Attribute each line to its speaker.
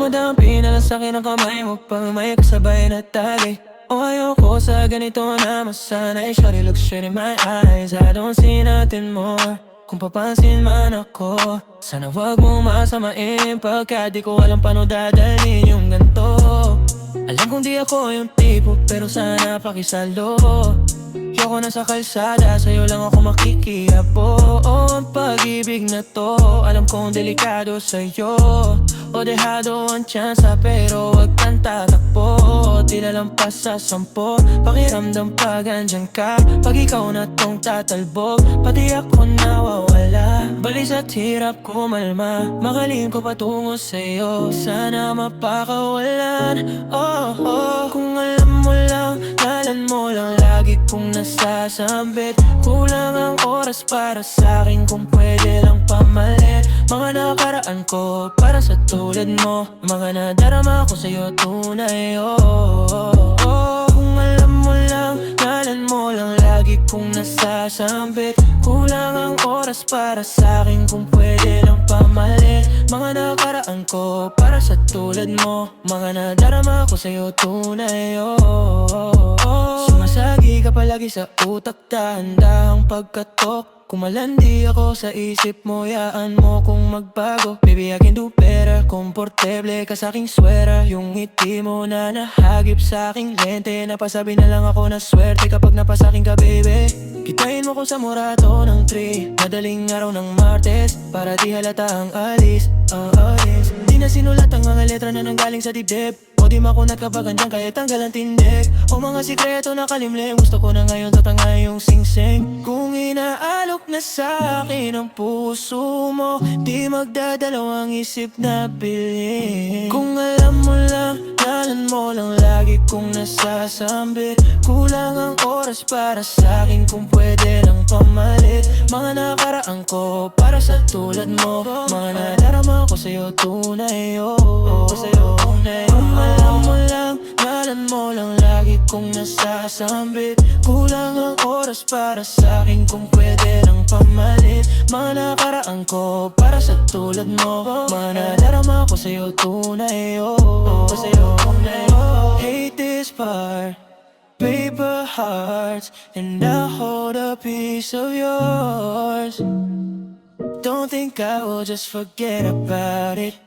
Speaker 1: Madang pinala sa'kin ang kamay mo pang may kasabay na tagay. O ayoko sa ganito na masanay. Shawty look straight in my eyes, I don't see nothing more. Kung papansin man ako, sana wag mo masamain, pagka di ko alam paano dadalhin yung ganto. Alam kong di ako yung tipo, pero sana pakisalo. Yoko na sa kalsada, sa'yo lang ako makikiapo. Ang pag-ibig na to, alam kong delikado sa'yo. O dehado ang tsansa, pero wag kang tatakbo. Di lalampas sa 10, pakiramdam pag andyan ka. Pag ikaw na tong tatalbog, pati ako nawawala. Balis at hirap kumalma, makalim ko patungo sa'yo. Sana mapakawalan, oh, oh. Kung alam mo lang, ngalan mo lang lagi kong nasasambit. Kulang ang oras para sa'kin, kung pwede lang pamalit. Mga nakaraan ko para sa tulad mo, mga nadarama ko sa'yo tunay, oh, oh, oh. Kung alam mo lang, ngalan mo lang lagi kong nasasambit. Kulang ang oras para sa'kin, kung pwede lang pamalit. Mga nakaraan ko para sa tulad mo, mga nadarama ko sa'yo tunay, oh, oh, oh. Sumasagi ka palagi sa utak, dahan-dahang pagkatok. Kung malandi ako sa isip mo, yaan mo kung magbago. Baby, I can do better, komportable ka sa aking swera. Yung ngiti mo na nahagip sa aking lente, napasabi na lang ako na swerte kapag napasakin ka, baby. Kitayin mo ko sa Morato ng 3, madaling araw ng Martes, para di halata ang alis, ang alis. Di na sinulat ang mga letra na nanggaling sa dibdib, o di makunat kapag andyan kahit tanggal ang tindig. O mga sikreto na kalimlim, gusto ko na ngayon tatangay yung sing-sing. Kung inaalok na sa akin ang puso mo, di magdadalawang isip na bilhin. Kung alam mo lang, ngalan mo lang lagi kong nasasambit. Kulang ang oras para sa'kin, kung pwede lang pamalit. Mga nakaraan ko para sa tulad mo, mga nadarama ko sa'yo tunay, oh, oh, sa'yo tunay. Kung alam mo lang, ngalan mo lang lagi kong nasasambit. Kulang ang oras para sa'kin, kung pwede lang pamalit. Mga nakaraan ko para sa tulad mo, mga nadarama ko sa'yo tunay, oh, oh, sa'yo tunay, oh. Hate this part, paper hearts, and I hold a piece of yours. Don't think I will just forget about it.